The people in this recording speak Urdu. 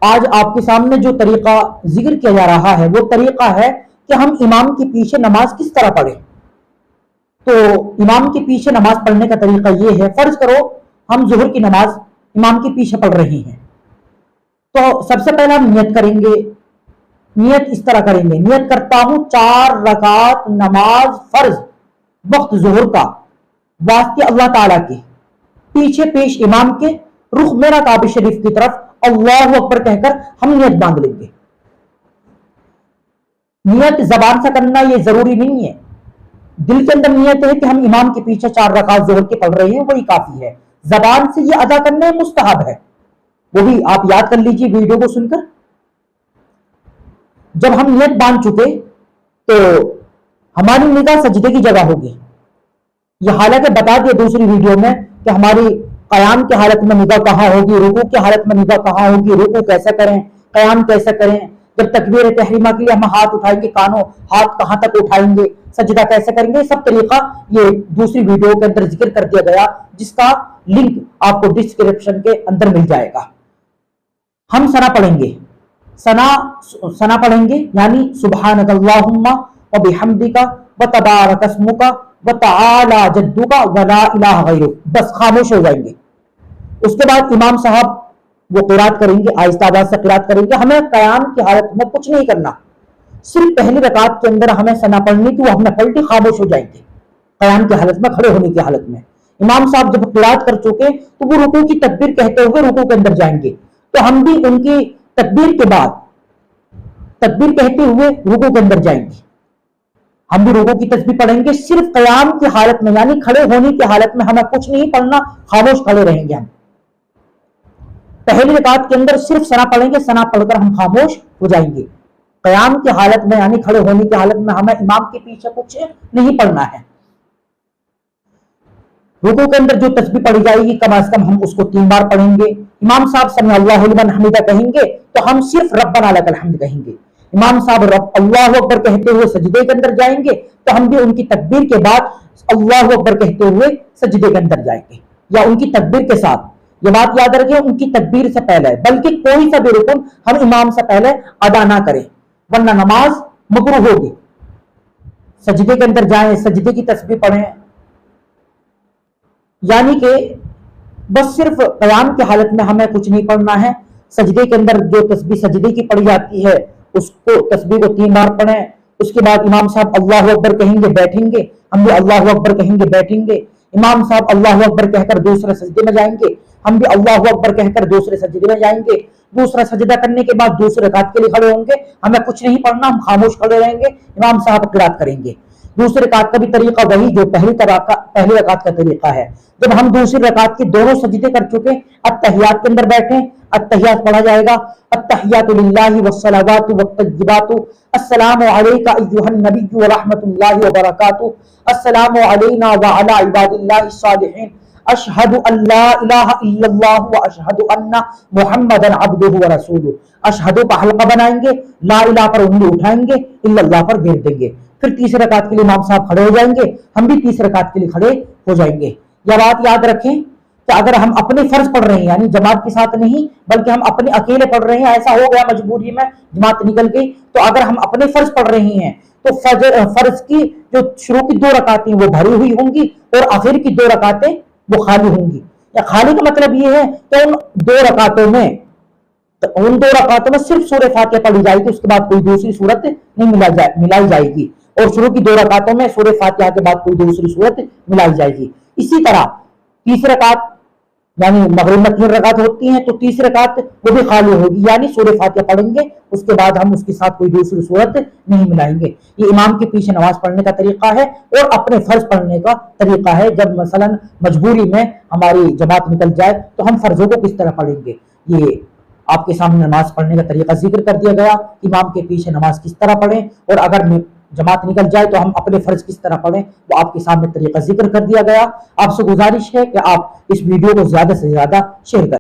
آج آپ کے سامنے جو طریقہ ذکر کیا جا رہا ہے وہ طریقہ ہے کہ ہم امام کے پیچھے نماز کس طرح پڑھیں۔ تو امام کے پیچھے نماز پڑھنے کا طریقہ یہ ہے، فرض کرو ہم ظہر کی نماز امام کے پیچھے پڑھ رہے ہیں، تو سب سے پہلے ہم نیت کریں گے۔ نیت اس طرح کریں گے، نیت کرتا ہوں 4 رکعت نماز فرض وقت ظہر کا واسطے اللہ تعالیٰ کے، پیچھے پیش امام کے، رخ میرا کعبہ شریف کی طرف، اللہ اکبر کہہ کر ہم نیت باندھ لیں گے۔ نیت زبان سے کرنا یہ ضروری نہیں ہے، دل کے اندر نیت ہے کہ ہم امام کے پیچھے 4 رکعت ظہر کے پڑھ رہے ہیں، وہی کافی ہے۔ زبان سے یہ ادا کرنا مستحب ہے، وہ بھی آپ یاد کر لیجئے ویڈیو کو سن کر۔ جب ہم نیت باندھ چکے تو ہماری نگاہ سجدے کی جگہ ہوگی۔ یہ حالانکہ بتا دیا دوسری ویڈیو میں کہ ہماری قیام کی حالت میں نگاہ کہاں ہوگی، رکوع کی حالت میں نگاہ کہاں ہوگی، رکوع کیسے کریں، قیام کیسے کریں، جب تکبیر تحریمہ کے لیے ہم ہاتھ اٹھائیں گے کانوں ہاتھ کہاں تک اٹھائیں گے، سجدہ کیسے کریں گے، سب طریقہ یہ دوسری ویڈیو کے اندر ذکر کر دیا گیا، جس کا لنک آپ کو ڈسکرپشن کے اندر مل جائے گا۔ ہم ثنا پڑھیں گے، ثنا پڑھیں گے یعنی سبحانک اللہم وبحمدک وتبارک اسمک وتعالی جدک ولا الہ غیرک، بس خاموش ہو جائیں گے۔ اس کے بعد امام صاحب وہ قرات کریں گے، آہستہ آواز سے قرات کریں گے۔ ہمیں قیام کی حالت میں کچھ نہیں کرنا، صرف پہلی رکعت کے اندر ہمیں ثنا پڑھنی کی، وہ ہم نے پلٹی خاموش ہو جائیں گے قیام کی حالت میں، کھڑے ہونے کی حالت میں۔ امام صاحب جب قرات کر چکے تو وہ رکوع کی تکبیر کہتے ہوئے رکوع کے اندر جائیں گے، تو ہم بھی ان کی تکبیر کے بعد تکبیر کہتے ہوئے رکوع کے اندر جائیں گے، ہم بھی رکوع کی تسبیح پڑھیں گے۔ صرف قیام کی حالت میں یعنی کھڑے ہونے کی حالت میں ہمیں کچھ نہیں پڑھنا، خاموش کھڑے رہیں گے۔ ہم پہلی رکعت کے اندر صرف ثنا پڑھیں گے، ثنا پڑھ کر ہم خاموش ہو جائیں گے۔ قیام کی حالت میں یعنی کھڑے ہونے کی حالت میں ہمیں امام کے پیچھے کچھ نہیں پڑھنا ہے۔ رکوع کے اندر جو تسبیح پڑھی جائے گی کم از کم ہم اس کو 3 بار پڑھیں گے۔ امام صاحب سمع اللہ لمن حمدہ کہیں گے تو ہم صرف ربنا لک الحمد کہیں گے۔ امام صاحب اللہ اکبر کہتے ہوئے سجدے کے اندر جائیں گے تو ہم بھی ان کی تکبیر کے بعد اللہ اکبر کہتے ہوئے سجدے کے اندر جائیں گے، یا ان کی تکبیر کے ساتھ۔ یہ بات یاد رکھیں، ان کی تکبیر سے پہلے، بلکہ کوئی سا بھی رکن ہم امام سے پہلے ادا نہ کریں ورنہ نماز مکروہ ہوگی۔ سجدے کے اندر جائیں، سجدے کی تسبیح پڑھیں، یعنی کہ بس صرف قیام کی حالت میں ہمیں کچھ نہیں پڑھنا ہے۔ سجدے کے اندر جو تسبیح سجدے کی پڑھی جاتی ہے اس کو تسبیح کو 3 بار پڑھیں۔ اس کے بعد امام صاحب اللہ اکبر کہیں گے، بیٹھیں گے، ہم بھی اللہ اکبر کہیں گے، بیٹھیں گے۔ امام صاحب اللہ اکبر کہہ کر دوسرے سجدے میں جائیں گے، ہم بھی اللہ اکبر کہہ کر دوسرے سجدے میں جائیں گے۔ دوسرا سجدہ کرنے کے بعد دوسرے رکعت کے لیے کھڑے ہوں گے، ہمیں کچھ نہیں پڑھنا، ہم خاموش کھڑے رہیں گے، امام صاحب قرات کریں گے۔ دوسرے رکعت کا بھی طریقہ وہی جو پہلی رکعت کا طریقہ ہے۔ جب ہم دوسری رکعت کے دونوں سجدے کر چکے، اتحیات کے اندر بیٹھیں، اتحیات پڑھا جائے گا، التحیات للہ والصلوات والطیبات، السلام علیک ایھا النبی ورحمۃ اللہ وبرکاتہ، السلام علینا وعلی عباد اللہ الصالحین، اشہد ان لا الہ الا اللہ واشہد ان محمدا عبدہ ورسولہ۔ اشہد کا حلقہ بنائیں گے، لا الہ پر انگلی اٹھائیں گے، الا اللہ پر گھیر دیں گے۔ پھر تیسری رکعت کے لیے امام صاحب کھڑے ہو جائیں گے، ہم بھی تیسری رکعت کے لیے کھڑے ہو جائیں گے۔ یہ بات یاد رکھیں کہ اگر ہم اپنے فرض پڑھ رہے ہیں یعنی جماعت کے ساتھ نہیں بلکہ ہم اپنے اکیلے پڑھ رہے ہیں، ایسا ہو گیا مجبوری میں جماعت نکل گئی، تو اگر ہم اپنے فرض پڑھ رہے ہیں تو فرض کی جو شروع کی 2 رکعتیں وہ بھری ہوئی ہوں گی اور آخر کی 2 رکعتیں وہ خالی ہوں گی۔ یا خالی کا مطلب یہ ہے کہ ان 2 رکعتوں میں صرف سورہ فاتحہ پڑھی جائے گی، اس کے بعد کوئی دوسری سورت نہیں ملائی جائے گی، اور شروع کی 2 رکعتوں میں سورہ فاتحہ کے بعد کوئی دوسری سورت ملائی جائے گی۔ اسی طرح تیسری رکعت یعنی مغرب میں 3 رکعت ہوتی ہیں تو تیسری رکعت وہ بھی خالی ہوگی، یعنی سورہ فاتحہ پڑھیں گے، اس کے بعد ہم اس کے ساتھ کوئی دوسری سورت نہیں ملائیں گے۔ یہ امام کے پیچھے نماز پڑھنے کا طریقہ ہے اور اپنے فرض پڑھنے کا طریقہ ہے۔ جب مثلا مجبوری میں ہماری جماعت نکل جائے تو ہم فرضوں کو کس طرح پڑھیں گے، یہ آپ کے سامنے نماز پڑھنے کا طریقہ ذکر کر دیا گیا، امام کے پیچھے نماز کس طرح پڑھیں، اور اگر جماعت نکل جائے تو ہم اپنے فرض کس طرح پڑھیں وہ آپ کے سامنے طریقہ ذکر کر دیا گیا۔ آپ سے گزارش ہے کہ آپ اس ویڈیو کو زیادہ سے زیادہ شیئر کریں۔